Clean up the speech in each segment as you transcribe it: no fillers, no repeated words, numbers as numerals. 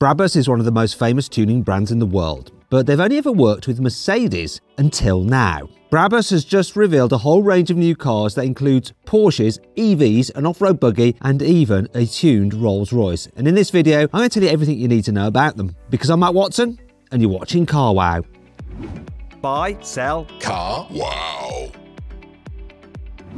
Brabus is one of the most famous tuning brands in the world, but they've only ever worked with Mercedes until now. Brabus has just revealed a whole range of new cars that includes Porsches, EVs, an off-road buggy, and even a tuned Rolls-Royce. And in this video, I'm going to tell you everything you need to know about them, because I'm Matt Watson, and you're watching Carwow. Buy, sell, Carwow.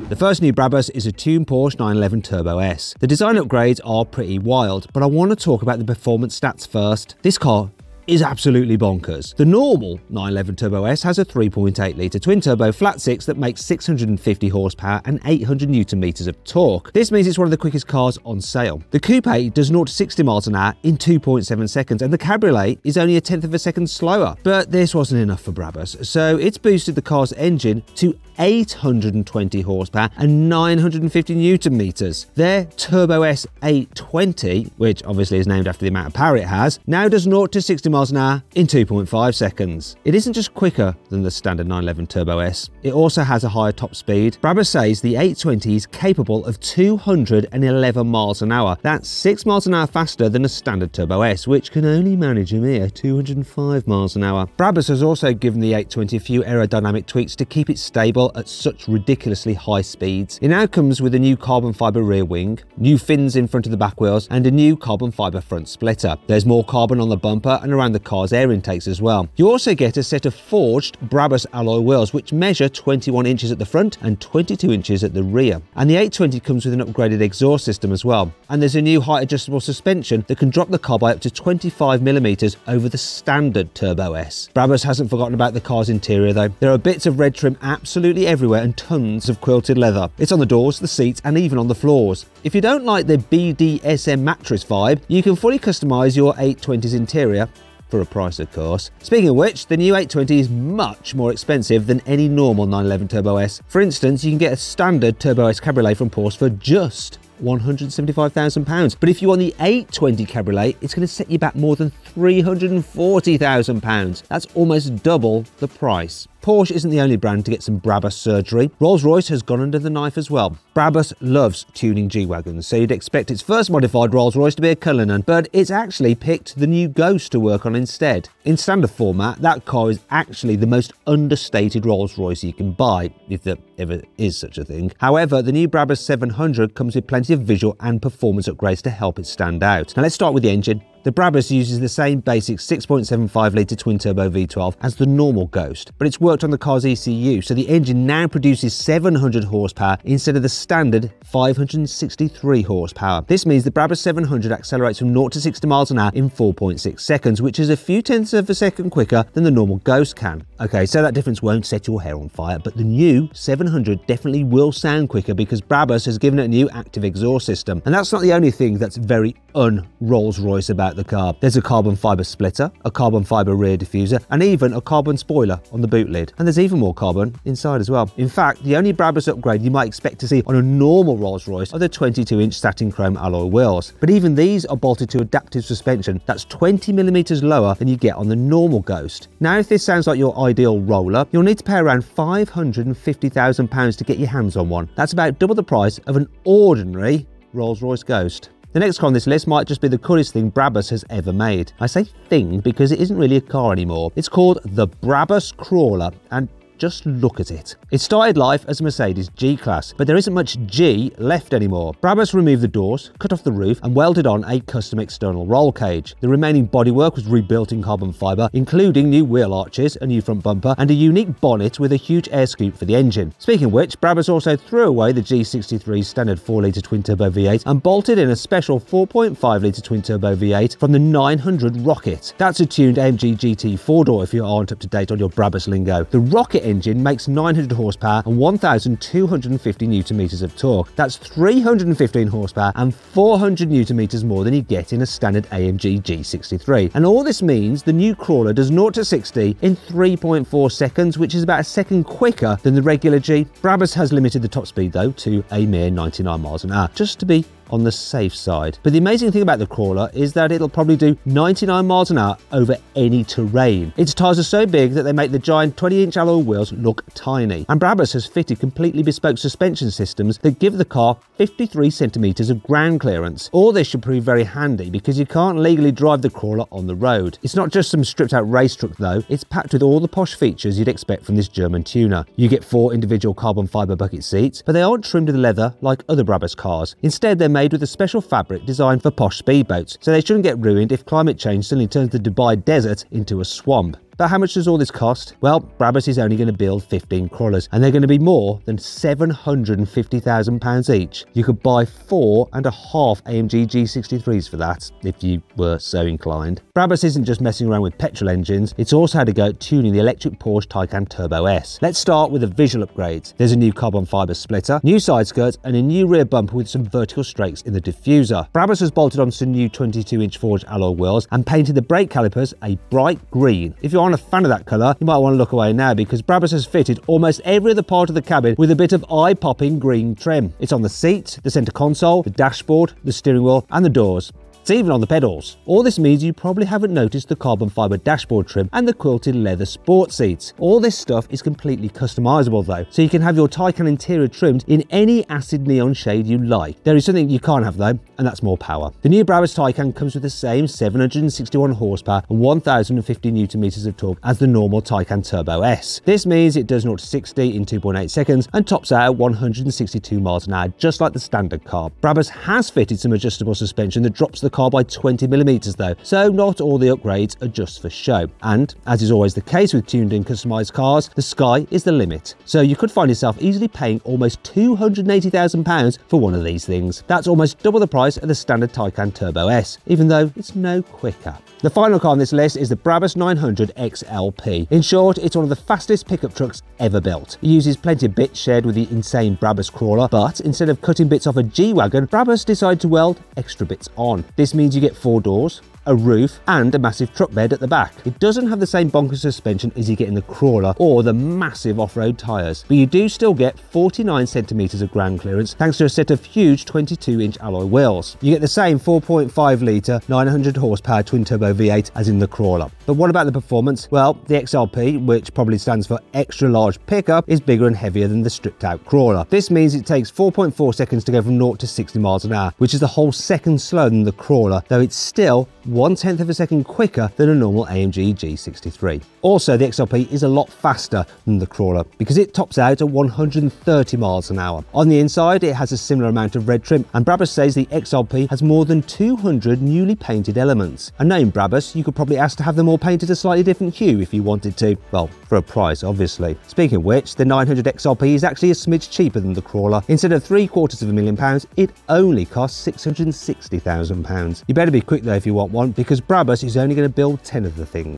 The first new Brabus is a tuned Porsche 911 Turbo S. The design upgrades are pretty wild, but I want to talk about the performance stats first. This car is absolutely bonkers. The normal 911 Turbo S has a 3.8 litre twin-turbo flat six that makes 650 horsepower and 800 newton meters of torque. This means it's one of the quickest cars on sale. The coupe does 0 to 60 miles an hour in 2.7 seconds, and the cabriolet is only a tenth of a second slower. But this wasn't enough for Brabus, so it's boosted the car's engine to 820 horsepower and 950 newton meters. Their Turbo S 820, which obviously is named after the amount of power it has, now does 0 to 60 miles an hour in 2.5 seconds. It isn't just quicker than the standard 911 Turbo S, it also has a higher top speed. Brabus says the 820 is capable of 211 miles an hour. That's 6 miles an hour faster than a standard Turbo S, which can only manage a mere 205 miles an hour. Brabus has also given the 820 a few aerodynamic tweaks to keep it stable at such ridiculously high speeds. It now comes with a new carbon fibre rear wing, new fins in front of the back wheels, and a new carbon fibre front splitter. There's more carbon on the bumper and around the car's air intakes as well. You also get a set of forged Brabus alloy wheels which measure 21 inches at the front and 22 inches at the rear. And the 820 comes with an upgraded exhaust system as well. And there's a new height adjustable suspension that can drop the car by up to 25mm over the standard Turbo S. Brabus hasn't forgotten about the car's interior though. There are bits of red trim absolutely everywhere and tons of quilted leather. It's on the doors, the seats, and even on the floors. If you don't like the BDSM mattress vibe, you can fully customise your 820's interior, for a price of course. Speaking of which, the new 820 is much more expensive than any normal 911 Turbo S. For instance, you can get a standard Turbo S cabriolet from Porsche for just £175,000. But if you want the 820 cabriolet, it's going to set you back more than £340,000. That's almost double the price. Porsche isn't the only brand to get some Brabus surgery. Rolls-Royce has gone under the knife as well. Brabus loves tuning G-Wagons, so you'd expect its first modified Rolls-Royce to be a Cullinan, but it's actually picked the new Ghost to work on instead. In standard format, that car is actually the most understated Rolls-Royce you can buy, if there ever is such a thing. However, the new Brabus 700 comes with plenty of visual and performance upgrades to help it stand out. Now let's start with the engine. The Brabus uses the same basic 6.75 litre twin-turbo V12 as the normal Ghost, but it's worked on the car's ECU, so the engine now produces 700 horsepower instead of the standard 563 horsepower. This means the Brabus 700 accelerates from 0 to 60 miles an hour in 4.6 seconds, which is a few tenths of a second quicker than the normal Ghost can. Okay, so that difference won't set your hair on fire, but the new 700 definitely will sound quicker because Brabus has given it a new active exhaust system. And that's not the only thing that's very un-Rolls-Royce about the car. There's a carbon fibre splitter, a carbon fibre rear diffuser, and even a carbon spoiler on the boot lid. And there's even more carbon inside as well. In fact, the only Brabus upgrade you might expect to see on a normal Rolls-Royce are the 22-inch satin chrome alloy wheels. But even these are bolted to adaptive suspension that's 20mm lower than you get on the normal Ghost. Now, if this sounds like your ideal roller, you'll need to pay around £550,000 to get your hands on one. That's about double the price of an ordinary Rolls-Royce Ghost. The next car on this list might just be the coolest thing Brabus has ever made. I say thing because it isn't really a car anymore. It's called the Brabus Crawler, and just look at it. It started life as a Mercedes G-Class, but there isn't much G left anymore. Brabus removed the doors, cut off the roof, and welded on a custom external roll cage. The remaining bodywork was rebuilt in carbon fibre, including new wheel arches, a new front bumper, and a unique bonnet with a huge air scoop for the engine. Speaking of which, Brabus also threw away the G63's standard 4-litre twin-turbo V8 and bolted in a special 4.5-litre twin-turbo V8 from the 900 Rocket. That's a tuned AMG GT 4-door if you aren't up to date on your Brabus lingo. The Rocket engine makes 900 horsepower and 1,250 newton meters of torque. That's 315 horsepower and 400 newton meters more than you get in a standard AMG G63. And all this means the new Crawler does 0 to 60 in 3.4 seconds, which is about a second quicker than the regular G. Brabus has limited the top speed though to a mere 99 miles an hour, just to be on the safe side. But the amazing thing about the Crawler is that it'll probably do 99 miles an hour over any terrain. Its tyres are so big that they make the giant 20-inch alloy wheels look tiny. And Brabus has fitted completely bespoke suspension systems that give the car 53 centimetres of ground clearance. All this should prove very handy because you can't legally drive the Crawler on the road. It's not just some stripped out race truck though, it's packed with all the posh features you'd expect from this German tuner. You get 4 individual carbon fibre bucket seats, but they aren't trimmed with leather like other Brabus cars. Instead, they're made with a special fabric designed for posh speedboats, so they shouldn't get ruined if climate change suddenly turns the Dubai desert into a swamp. But how much does all this cost? Well, Brabus is only going to build 15 Crawlers, and they're going to be more than £750,000 each. You could buy 4.5 AMG G63s for that, if you were so inclined. Brabus isn't just messing around with petrol engines, it's also had a go at tuning the electric Porsche Taycan Turbo S. Let's start with the visual upgrades. There's a new carbon fibre splitter, new side skirts, and a new rear bumper with some vertical strakes in the diffuser. Brabus has bolted on some new 22-inch forged alloy wheels and painted the brake calipers a bright green. If you're a fan of that colour, you might want to look away now because Brabus has fitted almost every other part of the cabin with a bit of eye-popping green trim. It's on the seat, the centre console, the dashboard, the steering wheel and the doors. It's even on the pedals. All this means you probably haven't noticed the carbon fibre dashboard trim and the quilted leather sport seats. All this stuff is completely customisable though, so you can have your Taycan interior trimmed in any acid neon shade you like. There is something you can't have though, and that's more power. The new Brabus Taycan comes with the same 761 horsepower and 1050 Nm of torque as the normal Taycan Turbo S. This means it does 0 to 60 in 2.8 seconds and tops out at 162 miles an hour, just like the standard car. Brabus has fitted some adjustable suspension that drops the car by 20mm though, so not all the upgrades are just for show. And, as is always the case with tuned and customised cars, the sky is the limit. So you could find yourself easily paying almost £280,000 for one of these things. That's almost double the price of the standard Taycan Turbo S, even though it's no quicker. The final car on this list is the Brabus 900 XLP. In short, it's one of the fastest pickup trucks ever built. It uses plenty of bits shared with the insane Brabus Crawler, but instead of cutting bits off a G-Wagon, Brabus decided to weld extra bits on. This means you get 4 doors, a roof and a massive truck bed at the back. It doesn't have the same bonkers suspension as you get in the Crawler or the massive off-road tyres, but you do still get 49 centimetres of ground clearance thanks to a set of huge 22-inch alloy wheels. You get the same 4.5 litre 900 horsepower twin-turbo V8 as in the Crawler. But what about the performance? Well, the XLP, which probably stands for extra large pickup, is bigger and heavier than the stripped-out Crawler. This means it takes 4.4 seconds to go from 0 to 60 miles an hour, which is a whole second slower than the Crawler, though it's still 1/10 of a second quicker than a normal AMG G63. Also, the XLP is a lot faster than the Crawler because it tops out at 130 miles an hour. On the inside, it has a similar amount of red trim, and Brabus says the XLP has more than 200 newly painted elements. And knowing Brabus, you could probably ask to have them all painted a slightly different hue if you wanted to. Well, for a price, obviously. Speaking of which, the 900 XLP is actually a smidge cheaper than the Crawler. Instead of £750,000, it only costs £660,000. You better be quick though if you want one, because Brabus is only going to build 10 of the things.